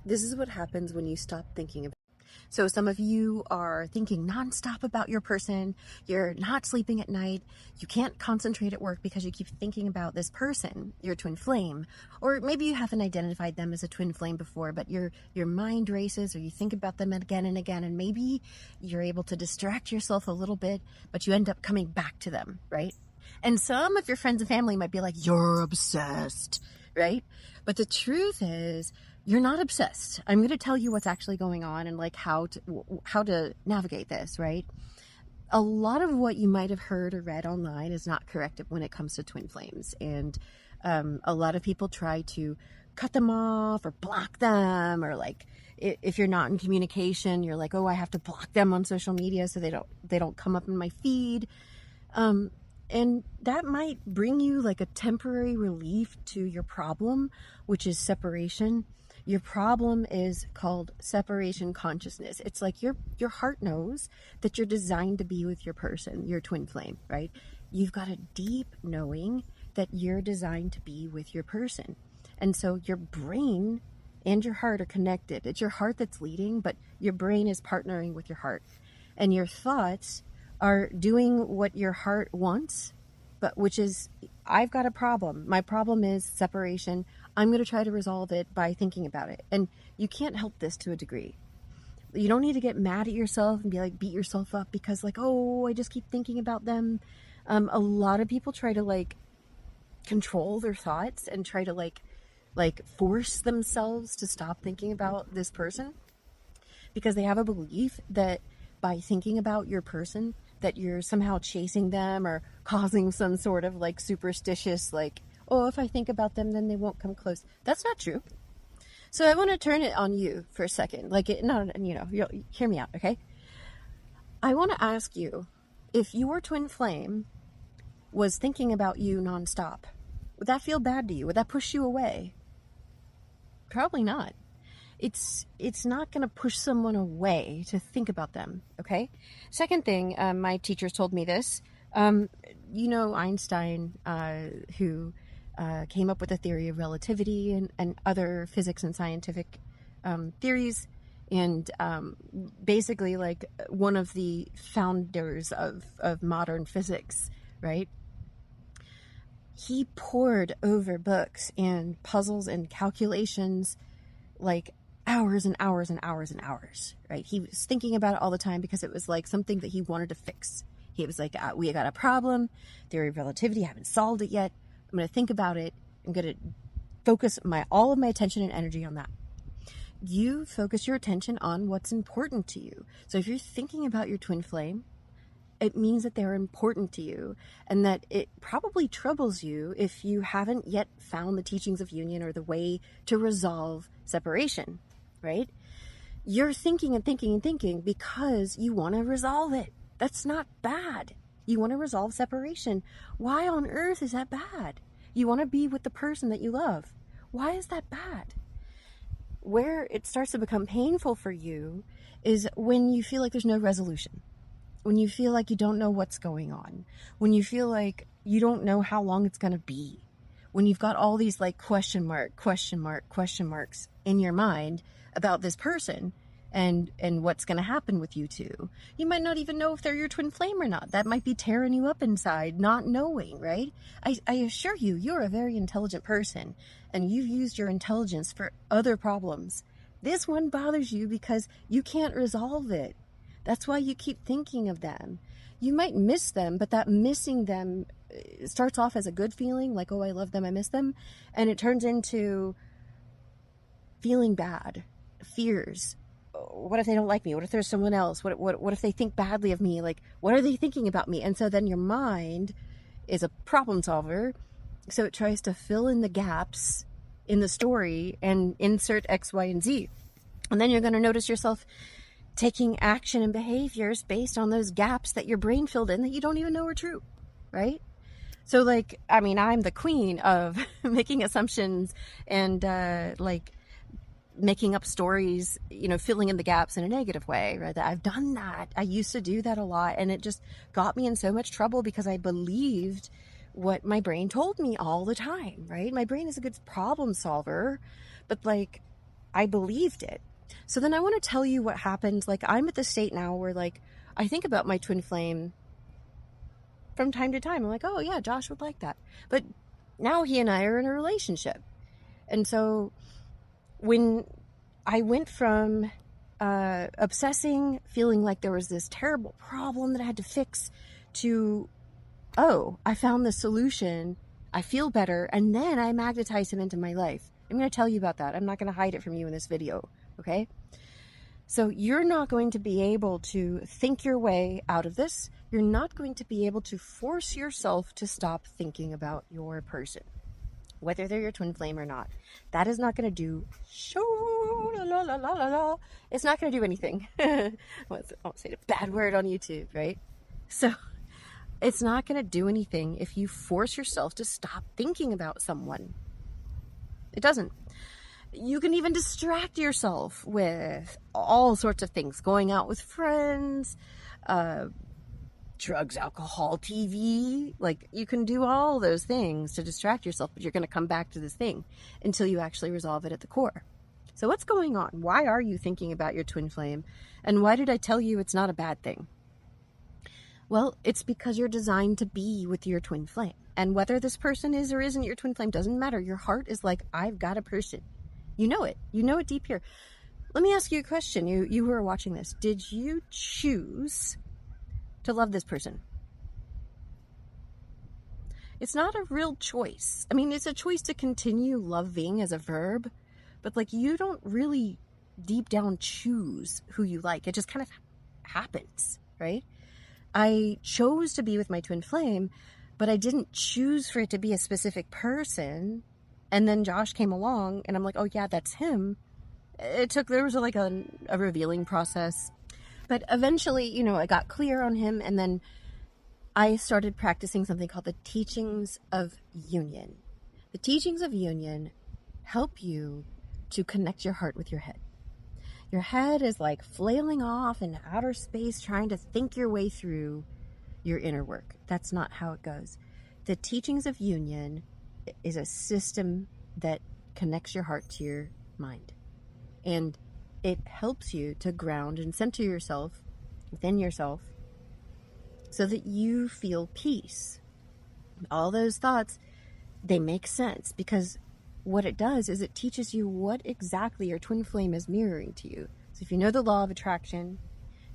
This is what happens when you stop thinking about. So some of you are thinking nonstop about your person. You're not sleeping at night. You can't concentrate at work because you keep thinking about this person, your twin flame. Or maybe you haven't identified them as a twin flame before, but your mind races, or you think about them again and again, and maybe you're able to distract yourself a little bit, but you end up coming back to them, right? And some of your friends and family might be like, you're obsessed, right? But the truth is, you're not obsessed. I'm going to tell you what's actually going on and like how to navigate this, right? A lot of what you might have heard or read online is not correct when it comes to twin flames. And a lot of people try to cut them off or block them, or like if you're not in communication, you're like, oh, I have to block them on social media so they don't come up in my feed. And that might bring you like a temporary relief to your problem, which is separation. Your problem is called separation consciousness. It's like your heart knows that you're designed to be with your person, your twin flame, right? You've got a deep knowing that you're designed to be with your person. And so your brain and your heart are connected. It's your heart that's leading, but your brain is partnering with your heart. And your thoughts are doing what your heart wants, but which is, I've got a problem. My problem is separation. I'm going to try to resolve it by thinking about it. And you can't help this to a degree. You don't need to get mad at yourself and be like, beat yourself up because like, oh, I just keep thinking about them. A lot of people try to like control their thoughts and try to like force themselves to stop thinking about this person because they have a belief that by thinking about your person, that you're somehow chasing them or causing some sort of like superstitious, like, oh, if I think about them, then they won't come close. That's not true. So I want to turn it on you for a second. Like, hear me out, okay? I want to ask you, if your twin flame was thinking about you nonstop, would that feel bad to you? Would that push you away? Probably not. It's not going to push someone away to think about them, okay? Second thing, my teachers told me this. Einstein, who came up with the theory of relativity and other physics and scientific theories, and basically like one of the founders of modern physics, right? He pored over books and puzzles and calculations like hours and hours and hours and hours, right? He was thinking about it all the time because it was like something that he wanted to fix. He was like, we got a problem, theory of relativity, I haven't solved it yet. I'm going to think about it. I'm going to focus all of my attention and energy on that. You focus your attention on what's important to you. So if you're thinking about your twin flame, it means that they're important to you, and that it probably troubles you if you haven't yet found the teachings of union or the way to resolve separation, right? You're thinking and thinking and thinking because you want to resolve it. That's not bad. You want to resolve separation. Why on earth is that bad? You want to be with the person that you love. Why is that bad? Where it starts to become painful for you is when you feel like there's no resolution. When you feel like you don't know what's going on, when you feel like you don't know how long it's going to be, when you've got all these like question marks in your mind about this person and what's going to happen with you two. You might not even know if they're your twin flame or not. That might be tearing you up inside, not knowing, right? I assure you, you're a very intelligent person, and you've used your intelligence for other problems. This one bothers you because you can't resolve it. That's why you keep thinking of them. You might miss them, but that missing them starts off as a good feeling, like, oh, I love them, I miss them. And it turns into feeling bad, fears. What if they don't like me? What if there's someone else? What if they think badly of me? Like, what are they thinking about me? And so then your mind is a problem solver. So it tries to fill in the gaps in the story and insert X, Y, and Z. And then you're going to notice yourself taking action and behaviors based on those gaps that your brain filled in that you don't even know are true, right? So like, I mean, I'm the queen of making assumptions and like making up stories, filling in the gaps in a negative way, right? I've done that. I used to do that a lot, and it just got me in so much trouble because I believed what my brain told me all the time, right? My brain is a good problem solver, but like, I believed it. So then I want to tell you what happened. Like, I'm at the state now where, like, I think about my twin flame from time to time. I'm like, oh yeah, Josh would like that. But now he and I are in a relationship. And so when I went from obsessing, feeling like there was this terrible problem that I had to fix, to, oh, I found the solution, I feel better, and then I magnetize him into my life. I'm going to tell you about that. I'm not going to hide it from you in this video, okay? So you're not going to be able to think your way out of this. You're not going to be able to force yourself to stop thinking about your person, whether they're your twin flame or not. That is not going to do it's not going to do anything. I won't say a bad word on YouTube, right? So it's not going to do anything if you force yourself to stop thinking about someone. It doesn't. You can even distract yourself with all sorts of things, going out with friends, drugs, alcohol, TV. Like, you can do all those things to distract yourself, but you're going to come back to this thing until you actually resolve it at the core. So what's going on? Why are you thinking about your twin flame? And why did I tell you it's not a bad thing? Well, it's because you're designed to be with your twin flame. And whether this person is or isn't your twin flame doesn't matter. Your heart is like, I've got a person. You know it. You know it deep here. Let me ask you a question. You who are watching this. Did you choose to love this person? It's not a real choice. I mean, it's a choice to continue loving as a verb, but like, you don't really deep down choose who you like. It just kind of happens, right? I chose to be with my twin flame, but I didn't choose for it to be a specific person. And then Josh came along and I'm like, oh yeah, that's him. There was like a revealing process. But eventually, you know, I got clear on him, and then I started practicing something called the Teachings of Union. The Teachings of Union help you to connect your heart with your head. Your head is like flailing off in outer space, trying to think your way through your inner work. That's not how it goes. The Teachings of Union is a system that connects your heart to your mind. And it helps you to ground and center yourself within yourself so that you feel peace. All those thoughts, they make sense, because what it does is it teaches you what exactly your twin flame is mirroring to you. So if you know the law of attraction,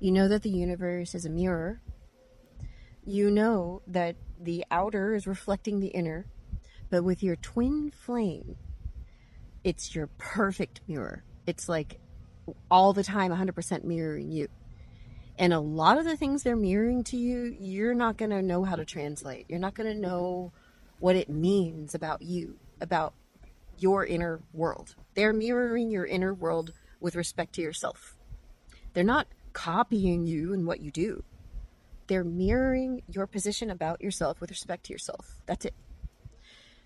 you know that the universe is a mirror, you know that the outer is reflecting the inner, but with your twin flame, it's your perfect mirror. It's like all the time 100% mirroring you. And a lot of the things they're mirroring to you, you're not going to know how to translate. You're not going to know what it means about you, about your inner world. They're mirroring your inner world with respect to yourself. They're not copying you and what you do. They're mirroring your position about yourself with respect to yourself. That's it.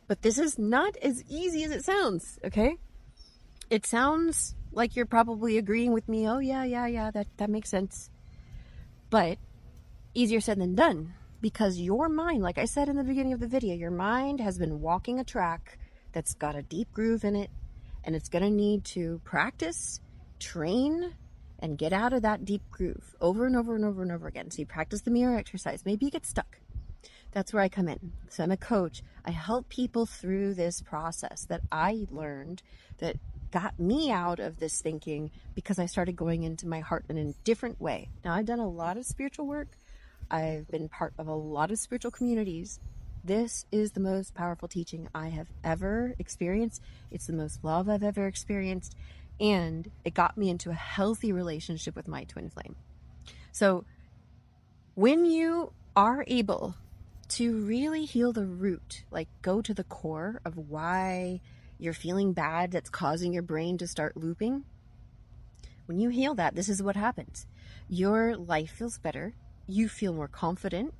But this is not as easy as it sounds, okay? It sounds like you're probably agreeing with me. Oh, yeah, that makes sense. But easier said than done, because your mind, like I said in the beginning of the video, your mind has been walking a track that's got a deep groove in it, and it's going to need to practice, train, and get out of that deep groove over and over and over and over again. So you practice the mirror exercise. Maybe you get stuck. That's where I come in. So I'm a coach. I help people through this process that I learned that got me out of this thinking, because I started going into my heart in a different way. Now, I've done a lot of spiritual work. I've been part of a lot of spiritual communities. This is the most powerful teaching I have ever experienced. It's the most love I've ever experienced. And it got me into a healthy relationship with my twin flame. So when you are able to really heal the root, like go to the core of why you're feeling bad that's causing your brain to start looping, when you heal that, this is what happens. Your life feels better. You feel more confident.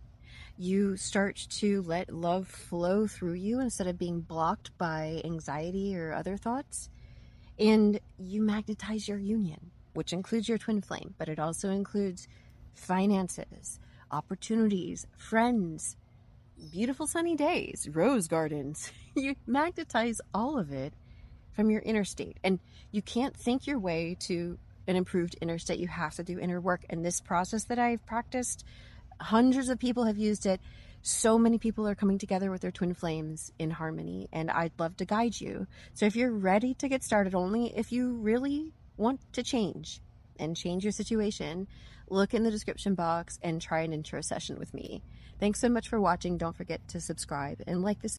You start to let love flow through you instead of being blocked by anxiety or other thoughts. And you magnetize your union, which includes your twin flame, but it also includes finances, opportunities, friends, beautiful sunny days, rose gardens. You magnetize all of it from your inner state. And you can't think your way to an improved inner state. You have to do inner work. And this process that I've practiced, hundreds of people have used it. So many people are coming together with their twin flames in harmony, and I'd love to guide you. So if you're ready to get started, only if you really want to change and change your situation, look in the description box and try an intro session with me. Thanks so much for watching. Don't forget to subscribe and like this